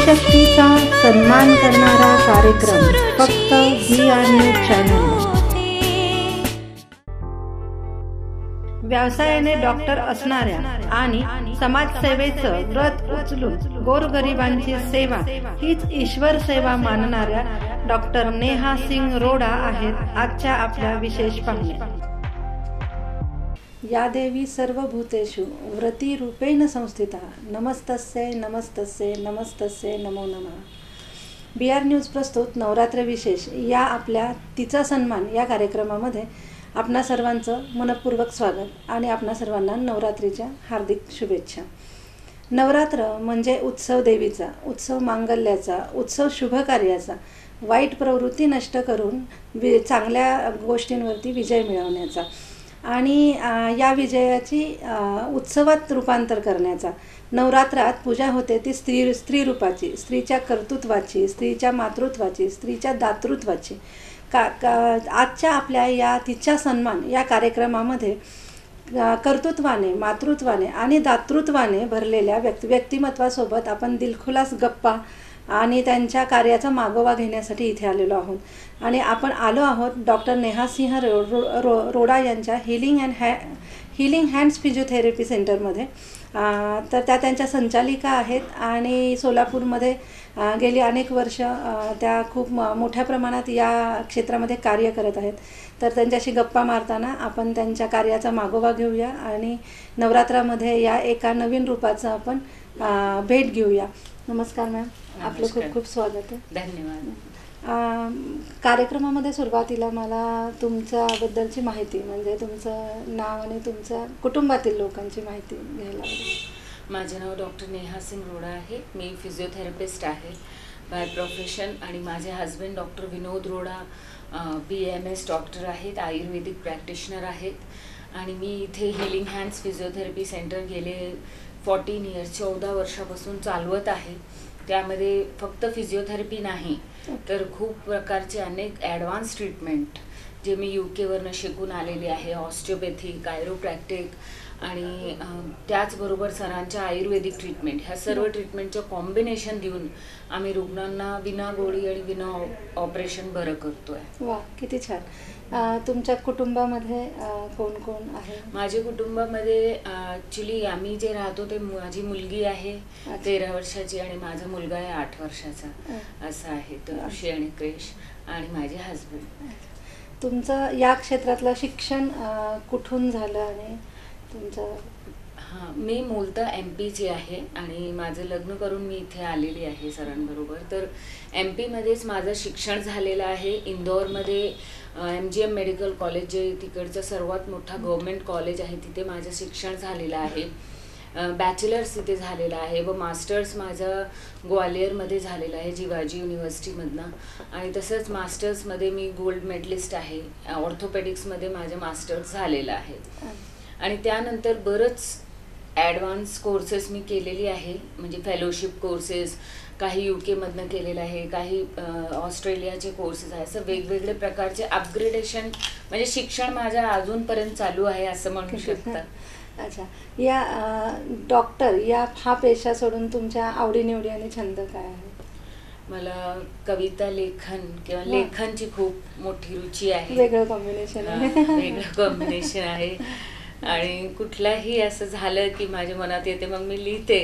स्त्रीशक्तीचा सन्मान करणारा कार्यक्रम फक्त VR न्यूज चॅनल। व्यवसायाने डॉक्टर असणाऱ्या आणि समाजसेवेचं व्रत उचलून गोरगरिबांची सेवा हीच ईश्वर सेवा मानणाऱ्या डॉक्टर नेहा सिंग रोडा आहेत आजच्या आपल्या विशेष पाहुण्या। या देवी सर्वभूतेषु व्रती रूपेण संस्थिता नमस्तस्यै नमस्तस्यै नमस्तस्यै नमो नमः। VR न्यूज प्रस्तुत नवरात्र विशेष या आपल्या तिचा सन्मान या कार्यक्रमामध्ये आपणा सर्वांचं मनपूर्वक स्वागत आणि आपणा सर्वांना नवरात्रीच्या हार्दिक शुभेच्छा। नवरात्र म्हणजे उत्सव देवीचा, उत्सव मांगल्याचा, उत्सव शुभ कार्याचा, वाईट प्रवृत्ती नष्ट करून चांगल्या गोष्टींवरती विजय मिळवण्याचा आणि या विजयाची उत्सवात रूपांतर करण्याचा। नवरात्रात पूजा होते ती स्त्री रूपाची, स्त्रीच्या कर्तृत्वाची, स्त्रीच्या मातृत्वाची, स्त्रीच्या दातृत्वाची। आजच्या आपल्या या तिचा सन्मान या कार्यक्रमामध्ये कर्तृत्वाने, मातृत्वाने आणि दातृत्वाने भरलेल्या व्यक्तिमत्वासोबत आपण दिलखुलास गप्पा आणि त्यांच्या कार्याचा मागोवा घेण्यासाठी इथे आलेलो आहोत। आणि आपण आलो आहोत डॉक्टर नेहा सिंह रोडा यांच्या हिलिंग हँड्स फिजिओथेरपी सेंटरमध्ये। तर त्या त्यांच्या संचालिका आहेत आणि सोलापूरमध्ये गेली अनेक वर्ष त्या खूप मोठ्या प्रमाणात या क्षेत्रामध्ये कार्य करत आहेत। तर त्यांच्याशी गप्पा मारताना आपण त्यांच्या कार्याचा मागोवा घेऊया आणि नवरात्रामध्ये या एका नवीन रूपाचं आपण भेट घेऊया। नमस्कार मॅम, आपलं खूप खूप स्वागत आहे। धन्यवाद। कार्यक्रमामध्ये सुरुवातीला मला तुमच्याबद्दलची माहिती म्हणजे तुमचं नाव आणि तुमच्या कुटुंबातील लोकांची माहिती घ्यायला आवडेल। माझे नाव डॉक्टर नेहा सिंग रोडा आहे। मी फिजिओथेरपिस्ट आहे बाय प्रोफेशन आणि माझे हस्बंड डॉक्टर विनोद रोडा BMS डॉक्टर आहेत, आयुर्वेदिक प्रॅक्टिशनर आहेत आणि मी इथे हिलिंग हँड्स फिजिओथेरपी सेंटर गेले 14 इयर्स 14 वर्षापासून चालवत आहे। त्यामध्ये फक्त फिजिओथेरपी नाही तर खूप प्रकारचे अनेक ॲडव्हान्स ट्रीटमेंट जे मी UK वरनं शिकून आलेली आहे, ऑस्टिओपॅथी, कायरोप्रॅक्टिक आणि त्याचबरोबर सरांच्या आयुर्वेदिक ट्रीटमेंट, ह्या सर्व ट्रीटमेंटचं कॉम्बिनेशन देऊन आम्ही रुग्णांना विना गोळी आणि विना ऑपरेशन बरं करतोय। वा, किती छान। तुमच्या कुटुंबामध्ये कोण कोण आहे? माझ्या कुटुंबामध्ये ॲक्च्युली आम्ही जे राहतो ते माझी मुलगी आहे 13 वर्षाची आणि माझा मुलगा आहे 8 वर्षाचा असं आहे, तरुषी आणि क्रेश आणि माझे हस्बंड। तुमचं या क्षेत्रातलं शिक्षण कुठून झालं आणि तुमचं? हां, मी मूलतः MP ची आहे आणि माझं लग्न करून मी इथे आलेली आहे सरांबरोबर। तर MP मध्येच माझं शिक्षण झालेलं आहे। इंदोरमध्ये MGM मेडिकल कॉलेज जे तिकडचं सर्वात मोठा गव्हर्मेंट कॉलेज आहे तिथे माझं शिक्षण झालेलं आहे। बॅचलर्स तिथे झालेलं आहे व मास्टर्स माझं ग्वालियरमध्ये झालेलं आहे जिवाजी युनिव्हर्सिटीमधनं आणि तसंच मास्टर्समध्ये मी गोल्ड मेडलिस्ट आहे। ऑर्थोपेडिक्समध्ये माझं मास्टर्स झालेलं आहे आणि त्यानंतर बरंच ॲडव्हान्स कोर्सेस मी केलेली आहे, म्हणजे फेलोशिप कोर्सेस काही UK मधनं केलेलं आहे, काही ऑस्ट्रेलियाचे कोर्सेस आहे, असं वेगवेगळे प्रकारचे अपग्रेडेशन म्हणजे शिक्षण माझ्या अजूनपर्यंत चालू आहे असं म्हणू शकता। अच्छा, या डॉक्टर या हा पेशा सोडून तुमच्या आवडीनिवडी आणि छंद काय आहे? मला कविता लेखन किंवा लेखनची खूप मोठी रुची आहे। वेगळं कॉम्बिनेशन आहे। वेगळं कॉम्बिनेशन आहे आणि कुठलाही असं झालं की माझ्या मनात येते मग मी लिहिते।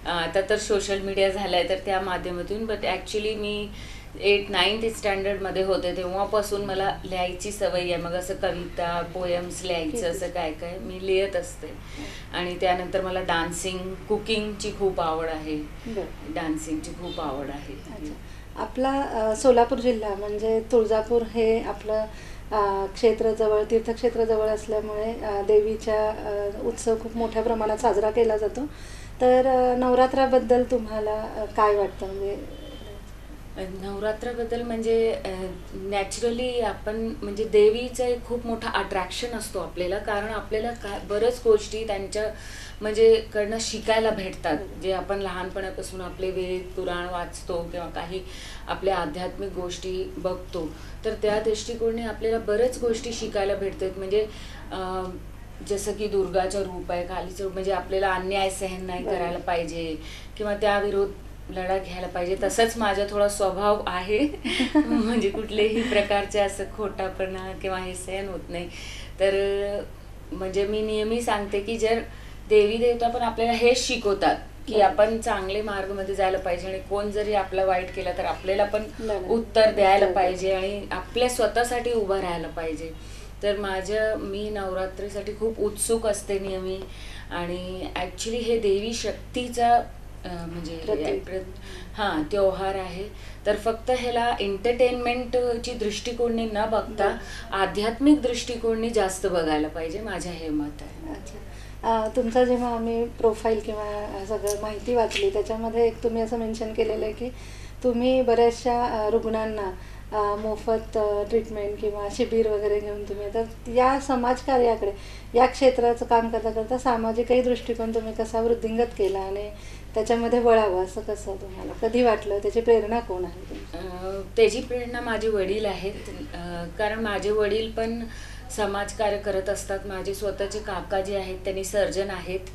आता तर सोशल मीडिया झालाय तर त्या माध्यमातून, बट ॲक्च्युली मी 8-9th स्टँडर्डमध्ये होते तेव्हापासून मला लिहायची सवय आहे। मग असं कविता, पोएम्स लिहायचं असं काय काय मी लिहित असते आणि त्यानंतर मला डान्सिंग, कुकिंगची खूप आवड आहे, डान्सिंगची खूप आवड आहे। आपला सोलापूर जिल्हा म्हणजे तुळजापूर हे आपलं क्षेत्र जवळ, तीर्थक्षेत्र जवळ असल्यामुळे देवीचा उत्सव खूप मोठ्या प्रमाणात साजरा केला जातो। तर नवरात्राबद्दल तुम्हाला काय वाटतं? म्हणजे नवरात्राबद्दल म्हणजे नॅचरली आपण म्हणजे देवीचं एक खूप मोठा अट्रॅक्शन असतो आपल्याला, कारण आपल्याला काय बऱ्याच गोष्टी त्यांच्या म्हणजे कडनं शिकायला भेटतात जे आपण लहानपणापासून आपले वेद पुराण वाचतो किंवा काही आपल्या आध्यात्मिक गोष्टी बघतो तर त्या दृष्टिकोनाने आपल्याला बऱ्याच गोष्टी शिकायला भेटतात। म्हणजे जसं की दुर्गाचं रूप आहे, कालीचं रूप, म्हणजे आपल्याला अन्याय सहन नाही करायला पाहिजे किंवा त्या लढा घ्यायला पाहिजे. तसंच माझा थोडा स्वभाव आहे म्हणजे कुठलेही प्रकारचे असं खोटापणा किंवा हे सहन होत नाही. तर म्हणजे मी नेहमी सांगते की जर देवी देवता पण आपल्याला हेच शिकवतात की आपण चांगले मार्गामध्ये जायला पाहिजे आणि कोण जरी आपला वाईट केला तर आपल्याला पण उत्तर द्यायला पाहिजे आणि आपल्या स्वतःसाठी उभं राहायला पाहिजे. तर मी नवरात्रीसाठी खूप उत्सुक असते नेहमी आणि ॲक्च्युली हे देवी शक्तीचा म्हणजे हां त्योहार आहे. तर फक्त ह्याला एंटरटेनमेंटची दृष्टिकोनने न बघता आध्यात्मिक दृष्टिकोनने जास्त बघायला पाहिजे, माझं हे मत आहे. अच्छा, तुमचा जेव्हा आम्ही प्रोफाईल किंवा सगळं माहिती वाचली त्याच्यामध्ये एक तुम्ही असं मेन्शन केलेलं आहे की तुम्ही बऱ्याचशा रुग्णांना मोफत ट्रीटमेंट किंवा शिबिर वगैरे घेऊन तुम्ही तर या समाजकार्याकडे या क्षेत्राचं काम करता करता सामाजिकही दृष्टिकोन तुम्ही कसा वृद्धिंगत केला आणि त्याच्यामध्ये वळावं असं कसं तुम्हाला कधी वाटलं? त्याची प्रेरणा कोण आहे? त्याची प्रेरणा माझे वडील आहेत. कारण माझे वडील पण समाजकार्य करत असतात. माझे स्वतःचे काका जे आहेत त्यांनी सर्जन आहेत.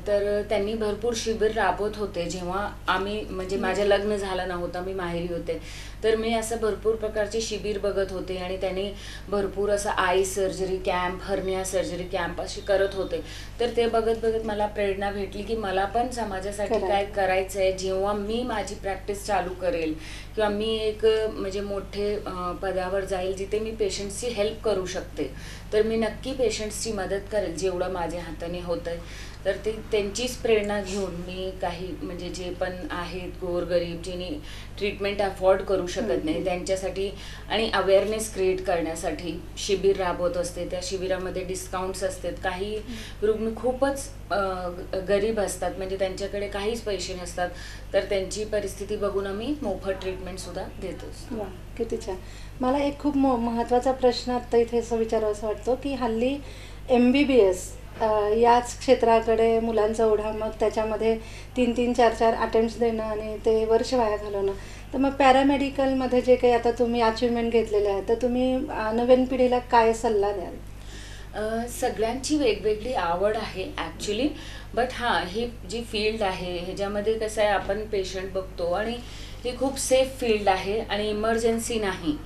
तर त्यांनी भरपूर शिबिर राबवत होते जेव्हा आम्ही म्हणजे माझं लग्न झालं नव्हतं, मी माहेरी होते. तर मी असं भरपूर प्रकारचे शिबिर बघत होते आणि त्यांनी भरपूर असं I surgery camp, hernia surgery camp असे करत होते. तर ते बघत बघत मला प्रेरणा भेटली की मला पण समाजासाठी काय करायचं आहे. जेव्हा मी माझी प्रॅक्टिस चालू करेल किंवा मी एक म्हणजे मोठे पदावर जाईल जिथे मी पेशंट्सची हेल्प करू शकते तर मी नक्की पेशंट्सची मदत करेल जेवढं माझ्या हाताने होतं आहे. तर त्यांचीच प्रेरणा घेऊन मी काही म्हणजे जे पण आहेत गोरगरीब ज्यांनी ट्रीटमेंट अफोर्ड करू शकत नाही त्यांच्यासाठी आणि अवेअरनेस क्रिएट करण्यासाठी शिबिर राबवत असते. त्या शिबिरामध्ये डिस्काउंट्स असतात. काही रुग्ण खूपच गरीब असतात म्हणजे त्यांच्याकडे काहीच पैसे नसतात तर त्यांची परिस्थिती बघून आम्ही मोफत ट्रीटमेंटसुद्धा देतो. वा, किती छान. मला एक खूप महत्त्वाचा प्रश्न आत्ता इथे असं विचारावासा वाटतो की हल्ली MBBS याच क्षेत्राकडे मुलांचा ओढा, मग त्याच्यामध्ये 3-3, 4-4 अटेम्प्ट्स देणं आणि ते वर्ष वाया घालवणं. तर मग पॅरामेडिकलमध्ये जे काही आता तुम्ही अचिव्हमेंट घेतलेले आहे तर तुम्ही नवीन पिढीला काय सल्ला द्याल? सगळ्यांची वेगवेगळी आवड आहे ॲक्च्युली. बट हां, ही जी फील्ड आहे ह्याच्यामध्ये कसं आहे आपण पेशंट बघतो आणि ही खूप सेफ फील्ड आहे आणि इमर्जन्सी नाही.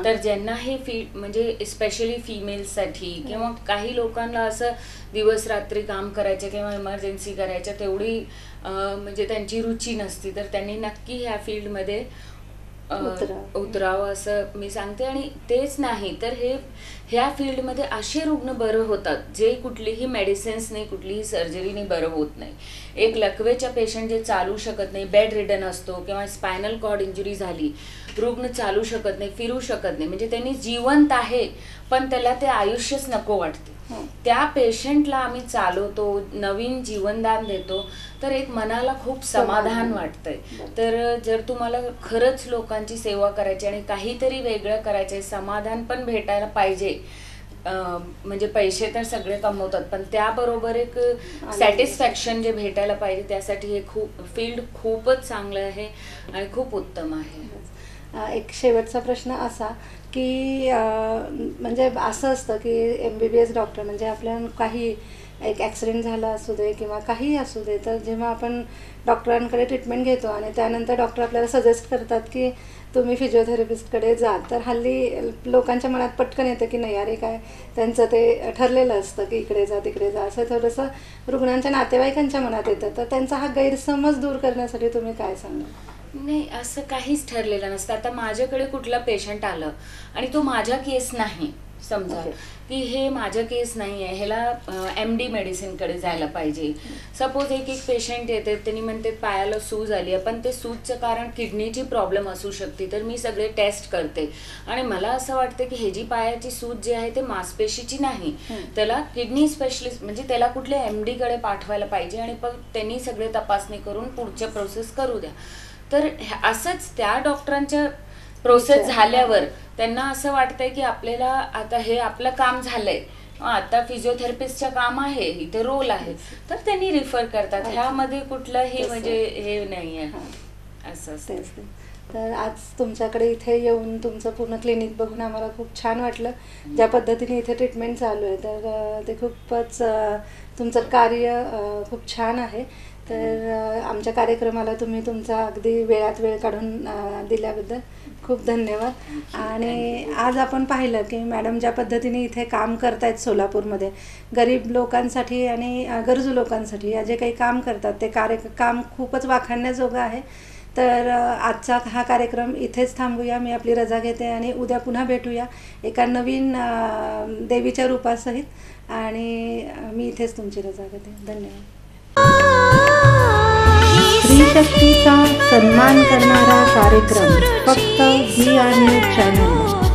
तर ज्यांना हे फील्ड म्हणजे स्पेशली फिमेल्ससाठी किंवा काही लोकांना असं दिवस रात्री काम करायचं किंवा इमर्जन्सी करायचं तेवढी म्हणजे त्यांची रुची नसती तर त्यांनी नक्की ह्या फील्डमध्ये उतरावं असं मी सांगते. आणि तेच नाही तर ह्या फील्डमध्ये असे रुग्ण बरं होतात जे कुठलीही मेडिसिन्सने कुठलीही सर्जरीने बरं होत नाही. एक लकवेच्या पेशंट जे चालू शकत नाही, बेड रिडन असतो किंवा स्पायनल कॉर्ड इंजुरी झाली, रुग्ण चालू शकत नाही, फिरू शकत नाही म्हणजे त्यांनी जिवंत आहे पण त्याला ते आयुष्यच नको वाटते. त्या पेशंटला आम्ही चालवतो, नवीन जीवनदान देतो तर एक मनाला खूप समाधान वाटतंय. तर जर तुम्हाला खरंच लोकांची सेवा करायची आणि काहीतरी वेगळं करायचंय, समाधान पण भेटायला पाहिजे. म्हणजे पैसे तर सगळे कमवतात पण त्याबरोबर एक सॅटिस्फॅक्शन जे भेटायला पाहिजे त्यासाठी हे फील्ड खूपच चांगलं आहे आणि खूप उत्तम आहे. एक शेवटचा प्रश्न असा की म्हणजे असं असतं की MBBS डॉक्टर म्हणजे आपल्या काही एक ॲक्सिडेंट झाला असू दे किंवा काहीही असू दे तर जेव्हा आपण डॉक्टरांकडे ट्रीटमेंट घेतो आणि त्यानंतर डॉक्टर आपल्याला सजेस्ट करतात की तुम्ही फिजिओथेरपिस्टकडे जा तर हल्ली लोकांच्या मनात पटकन येतं की नाही अरे काय त्यांचं ते ठरलेलं असतं की इकडे जा तिकडे जा असं थोडंसं रुग्णांच्या नातेवाईकांच्या मनात येतं. तर त्यांचा हा गैरसमज दूर करण्यासाठी तुम्ही काय सांगाल? नाही, असं काहीच ठरलेलं नसतं. आता माझ्याकडे कुठला पेशंट आलं आणि तो माझा केस नाही, समजा की हे माझं केस नाही आहे, ह्याला MD मेडिसिनकडे जायला पाहिजे. सपोज एक पेशंट येते त्यांनी म्हणते पायाला सूज आली आहे पण ते सूजचं कारण किडनीची प्रॉब्लेम असू शकते. तर मी सगळे टेस्ट करते आणि मला असं वाटतं की हे जी पायाची सूज जी आहे ते मांसपेशीची नाही, त्याला किडनी स्पेशलिस्ट म्हणजे त्याला कुठल्या MDकडे पाठवायला पाहिजे आणि पण त्यांनी सगळे तपासणी करून पुढच्या प्रोसेस करू द्या. तर असंच त्या डॉक्टरांच्या प्रोसेस झाल्यावर त्यांना असं वाटतंय की आपल्याला आता हे आपलं काम झालंय, आता फिजिओथेरपिस्टचं काम आहे, इथे रोल आहे तर त्यांनी रिफर करतात. ह्यामध्ये कुठलंही म्हणजे हे नाही आहे असं. तर आज तुमच्याकडे इथे येऊन तुमचं पूर्ण क्लिनिक बघून आम्हाला खूप छान वाटलं. ज्या पद्धतीने इथे ट्रीटमेंट चालू आहे तर ते खूपच तुमचं कार्य खूप छान आहे. तर आमच्या कार्यक्रमाला तुम्ही तुमचा अगदी वेळात वेळ काढून दिल्याबद्दल खूप धन्यवाद. आणि आज आपण पाहिलं की मॅडम ज्या पद्धतीने इथे काम करतायत सोलापूरमध्ये गरीब लोकांसाठी आणि गरजू लोकांसाठी या जे काही काम करतात ते काम खूपच वाखाणण्याजोगं आहे. तर आजचा हा कार्यक्रम इथेच थांबूया. मी आपली रजा घेते आणि उद्या पुन्हा भेटूया एका नवीन देवीच्या रूपासहित. आणि मी इथेच तुमची रजा घेते. धन्यवाद. स्त्री शक्तीचा सन्मान करणारा कार्यक्रम फक्त VR न्यूज चॅनल.